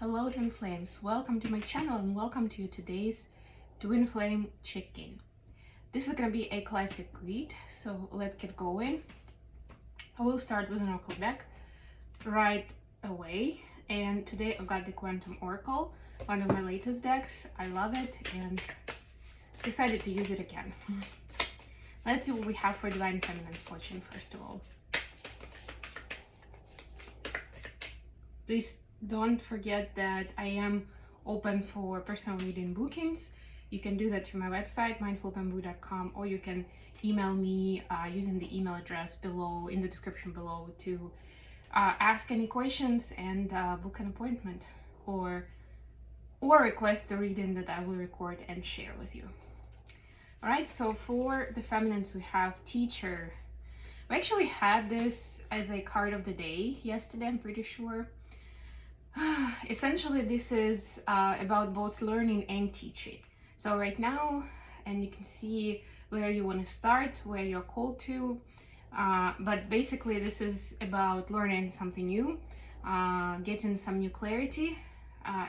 Hello twin flames, welcome to my channel and welcome to today's twin flame check-in. This is gonna be a classic read, so let's get going. I will start with an oracle deck right away, and today I've got the Quantum Oracle, one of my latest decks. I love it and decided to use it again. Let's see what we have for Divine Feminine's fortune first of all. Please don't forget that I am open for personal reading bookings. You can do that through my website, mindfulbamboo.com, or you can email me using the email address below in the description below to ask any questions and book an appointment or request a reading that I will record and share with you. All right, so for the feminines, we have Teacher. We actually had this as a card of the day yesterday, I'm pretty sure. Essentially, this is about both learning and teaching. So right now, and you can see where you want to start, where you're called to, but basically this is about learning something new, getting some new clarity,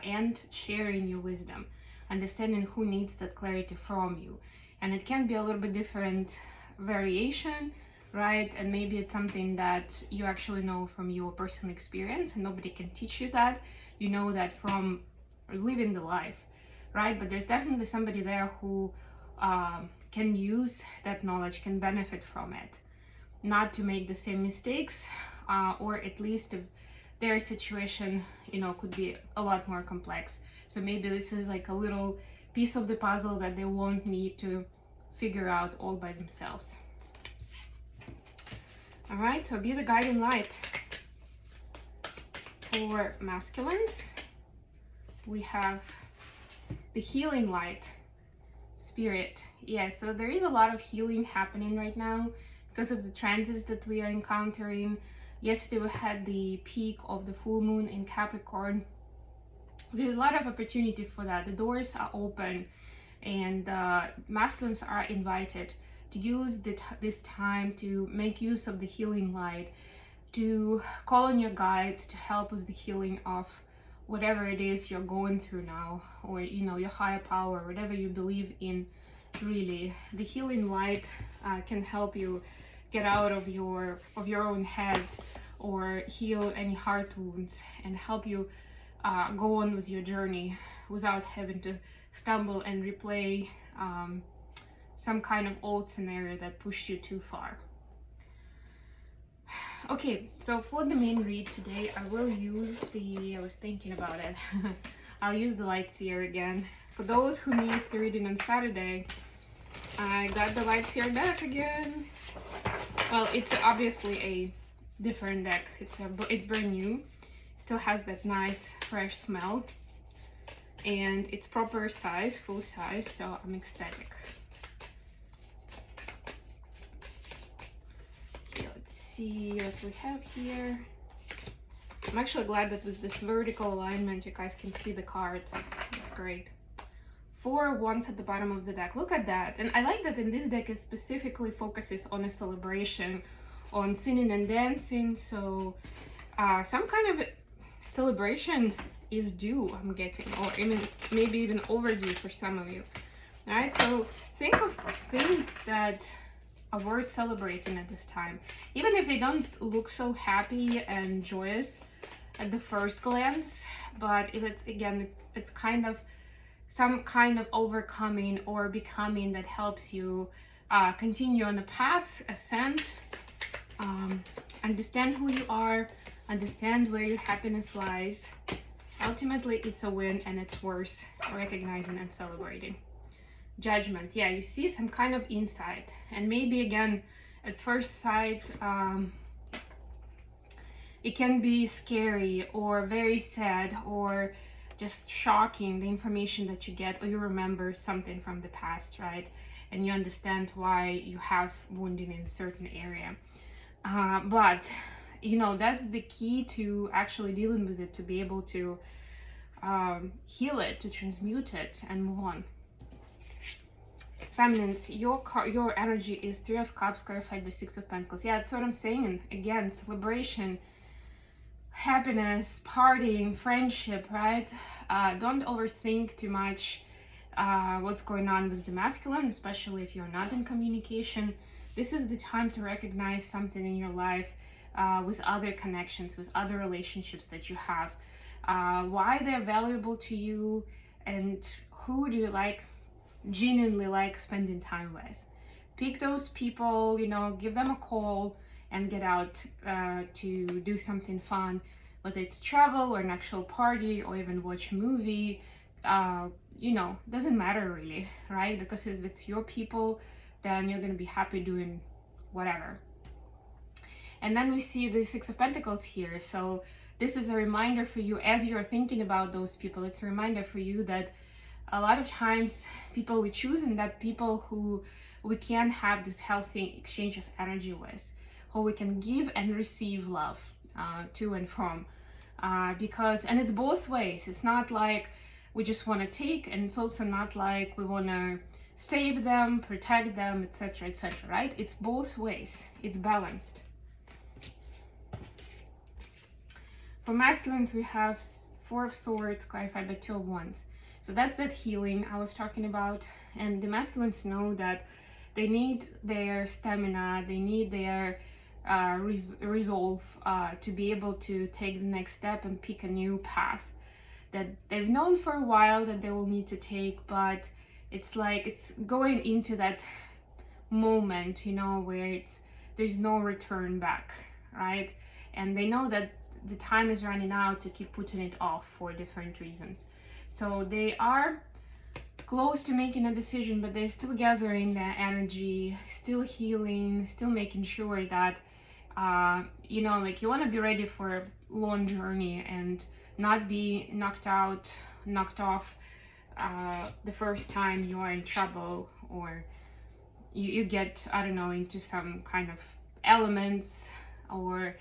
and sharing your wisdom, understanding who needs that clarity from you. And it can be a little bit different variation, right? And maybe it's something that you actually know from your personal experience and nobody can teach you that. You know that from living the life, right? But there's definitely somebody there who can use that knowledge, can benefit from it, not to make the same mistakes, or at least if their situation, you know, could be a lot more complex. So maybe this is like a little piece of the puzzle that they won't need to figure out all by themselves. All right, so be the guiding light. For masculines, we have the healing light, Spirit. Yeah, so there is a lot of healing happening right now because of the transits that we are encountering. Yesterday we had the peak of the full moon in Capricorn. There's a lot of opportunity for that. The doors are open and masculines are invited to use this time to make use of the healing light, to call on your guides to help with the healing of whatever it is you're going through now, or you know, your higher power, whatever you believe in. Really, the healing light can help you get out of your own head or heal any heart wounds and help you go on with your journey without having to stumble and replay some kind of old scenario that pushed you too far. Okay, so for the main read today, I will use I was thinking about it. I'll use the Light Seer again. For those who missed the reading on Saturday, I got the Light Seer deck again. Well, it's obviously a different deck. It's brand new. Still has that nice fresh smell. And it's proper size, full size, so I'm ecstatic. See what we have here. I'm actually glad that with this vertical alignment you guys can see the cards. It's great. 4 wands at the bottom of the deck. Look at that. And I like that in this deck it specifically focuses on a celebration, on singing and dancing. So some kind of celebration is due, I'm getting, or even maybe even overdue for some of you. All right, so think of things that are worth celebrating at this time, even if they don't look so happy and joyous at the first glance. But if it's, again, it's kind of some kind of overcoming or becoming that helps you continue on the path, ascend, understand who you are, understand where your happiness lies. Ultimately, it's a win and it's worth recognizing and celebrating. Judgment. Yeah, you see some kind of insight, and maybe again at first sight it can be scary or very sad or just shocking, the information that you get, or you remember something from the past, right? And you understand why you have wounding in a certain area. But you know, that's the key to actually dealing with it, to be able to heal it, to transmute it and move on. Feminines, your energy is 3 of Cups clarified by 6 of Pentacles. Yeah, that's what I'm saying. And again, celebration. happiness, partying, friendship, right? Don't overthink too much what's going on with the masculine, especially if you're not in communication. This is the time to recognize something in your life with other connections, with other relationships that you have, why they're valuable to you, and who do you like, genuinely like spending time with. Pick those people, you know, give them a call and get out to do something fun, whether it's travel or an actual party or even watch a movie. You know, doesn't matter really, right? Because if it's your people, then you're gonna be happy doing whatever. And then we see the Six of Pentacles here. So this is a reminder for you as you're thinking about those people. It's a reminder for you that a lot of times people we choose, and that people who we can have this healthy exchange of energy with, who we can give and receive love to and from. Because, and it's both ways. It's not like we just want to take, and it's also not like we want to save them, protect them, etc., etc., right? It's both ways. It's balanced. For masculines, we have Four of Swords clarified by Two of Wands. So that's that healing I was talking about. And the masculines know that they need their stamina, they need their resolve to be able to take the next step and pick a new path that they've known for a while that they will need to take, but it's like it's going into that moment, you know, where there's no return back, right? And they know that the time is running out to keep putting it off for different reasons. So they are close to making a decision, but they're still gathering their energy, still healing, still making sure that you know, like, you want to be ready for a long journey and not be knocked off the first time you are in trouble, or you get, I don't know, into some kind of elements, or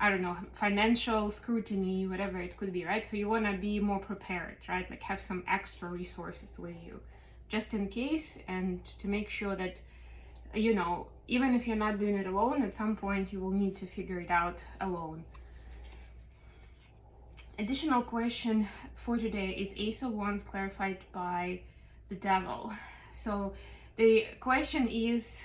I don't know, financial scrutiny, whatever it could be, right? So you want to be more prepared, right? Like, have some extra resources with you just in case, and to make sure that, you know, even if you're not doing it alone, at some point you will need to figure it out alone. Additional question for today is Ace of Wands clarified by the Devil. So the question is,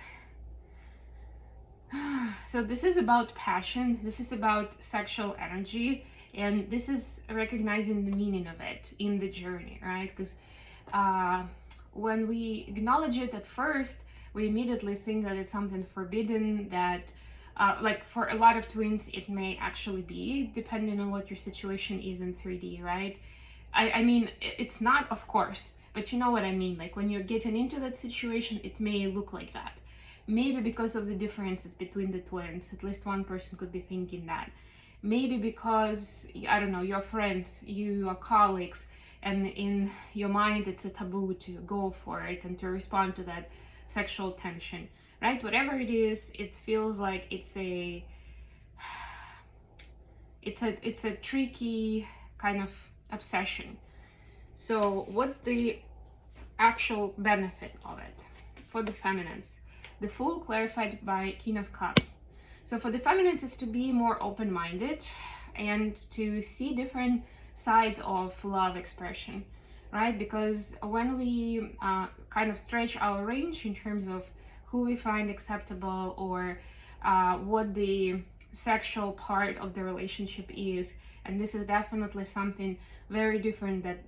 so this is about passion, this is about sexual energy, and this is recognizing the meaning of it in the journey, right? Because when we acknowledge it at first, we immediately think that it's something forbidden, that like for a lot of twins it may actually be, depending on what your situation is in 3D, right? I mean, it's not, of course, but you know what I mean. Like, when you're getting into that situation, it may look like that. Maybe because of the differences between the twins, at least one person could be thinking that. Maybe because, I don't know, your friends, your colleagues, and in your mind it's a taboo to go for it and to respond to that sexual tension, right? Whatever it is, it feels like it's a tricky kind of obsession. So what's the actual benefit of it for the feminines? The Fool clarified by King of Cups. So for the feminines, is to be more open-minded and to see different sides of love expression, right? Because when we kind of stretch our range in terms of who we find acceptable, or what the sexual part of the relationship is, and this is definitely something very different that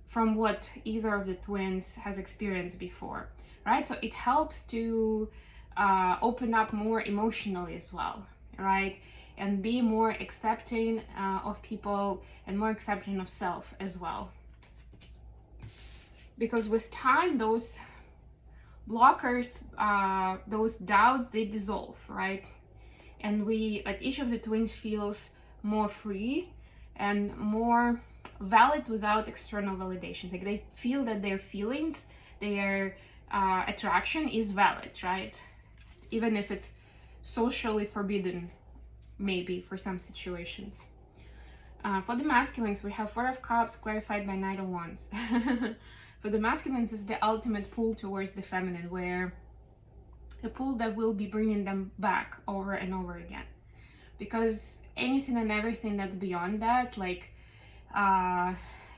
from what either of the twins has experienced before, right? So it helps to open up more emotionally as well, right? And be more accepting of people and more accepting of self as well. Because with time, those blockers, those doubts, they dissolve, right? And we, like, each of the twins feels more free and more valid without external validation. Like, they feel that their feelings, their attraction is valid, right? Even if it's socially forbidden, maybe for some situations. For the masculines, we have Four of Cups clarified by Knight of Wands. For the masculines, is the ultimate pull towards the feminine, where a pull that will be bringing them back over and over again. because anything and everything that's beyond that, like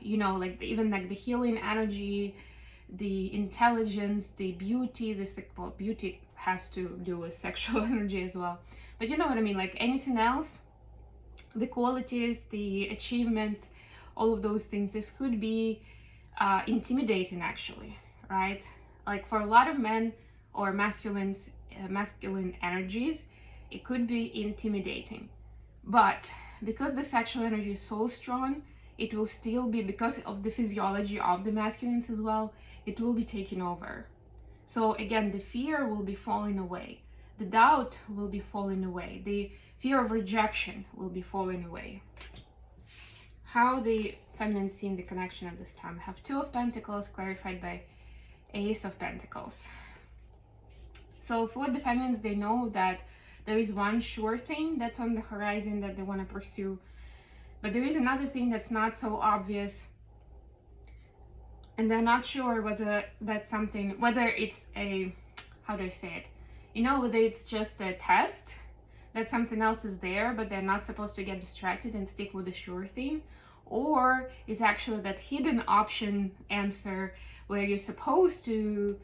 you know, like even like the healing energy, the intelligence, the beauty, well, beauty has to do with sexual energy as well, but you know what I mean, like anything else, the qualities, the achievements, all of those things, this could be intimidating actually, right? Like for a lot of men or masculine energies, it could be intimidating. But because the sexual energy is so strong, it will still be, because of the physiology of the masculines as well, it will be taking over. So again, the fear will be falling away. The doubt will be falling away. The fear of rejection will be falling away. How the feminine seen the connection at this time? I have Two of Pentacles clarified by Ace of Pentacles. So for the feminines, they know that there is one sure thing that's on the horizon that they want to pursue, but there is another thing that's not so obvious, and they're not sure whether that's something, whether it's a, how do I say it, you know, whether it's just a test that something else is there, but they're not supposed to get distracted and stick with the sure thing, or it's actually that hidden option answer where you're supposed to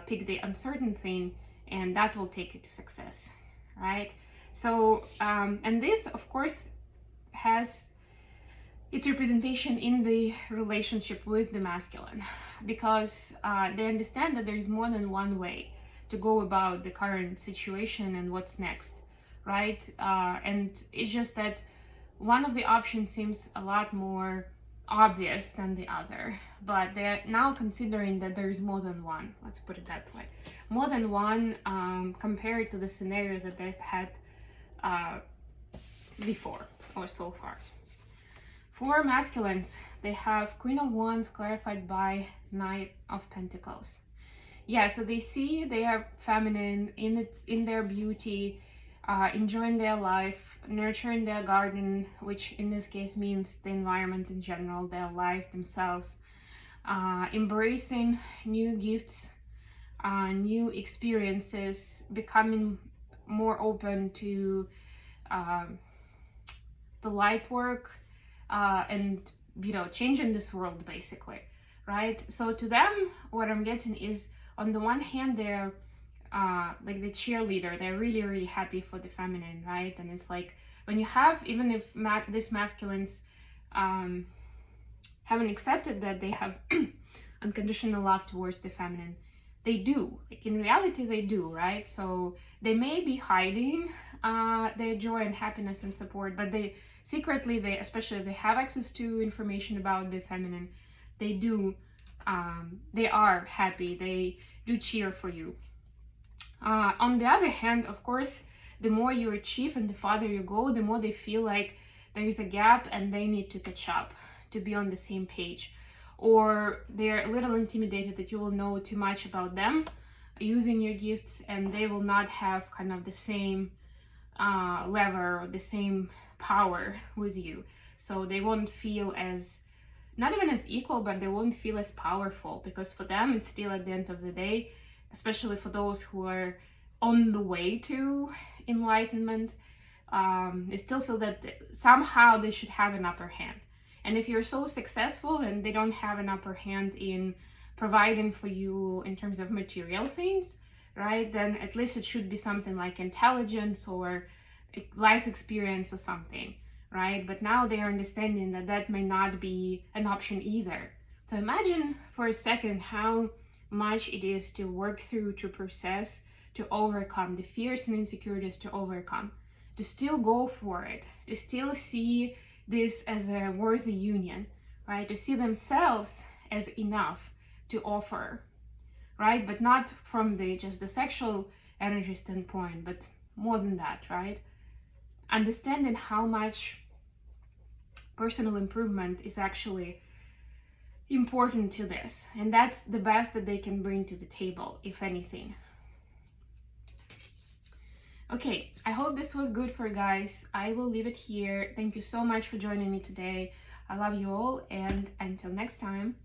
pick the uncertain thing, and that will take you to success, right? So and this of course has its representation in the relationship with the masculine, because they understand that there is more than one way to go about the current situation and what's next, right? And it's just that one of the options seems a lot more obvious than the other, but they're now considering that there is more than one, let's put it that way, more than one, compared to the scenarios that they've had before or so far. For masculines, they have Queen of Wands clarified by Knight of Pentacles. Yeah, so they see their feminine in their beauty, enjoying their life, nurturing their garden, which in this case means the environment in general, their life themselves, embracing new gifts, new experiences, becoming more open to the light work, and you know, changing this world basically, right? So to them, what I'm getting is, on the one hand, they're like the cheerleader, they're really happy for the feminine, right? And it's like, when you have, even if these masculines haven't accepted that they have unconditional love towards the feminine, they do, like in reality they do, right? So they may be hiding their joy and happiness and support, but they secretly, especially if they have access to information about the feminine, they do, they are happy, they do cheer for you. On the other hand, of course, the more you achieve and the farther you go, the more they feel like there is a gap and they need to catch up to be on the same page, or they're a little intimidated that you will know too much about them using your gifts, and they will not have kind of the same lever or the same power with you, so they won't feel as, not even as equal, but they won't feel as powerful, because for them it's still, at the end of the day, especially for those who are on the way to enlightenment, they still feel that somehow they should have an upper hand. And if you're so successful and they don't have an upper hand in providing for you in terms of material things, right, then at least it should be something like intelligence or life experience or something, right? But now they are understanding that that may not be an option either. So imagine for a second how much it is to work through, to process, to overcome the fears and insecurities, to overcome, to still go for it, to still see this as a worthy union, right? To see themselves as enough to offer, right? But not from just the sexual energy standpoint, but more than that, right? Understanding how much personal improvement is actually important to this, and that's the best that they can bring to the table, if anything. Okay, I hope this was good for you guys. I will leave it here. Thank you so much for joining me today. I love you all, and until next time.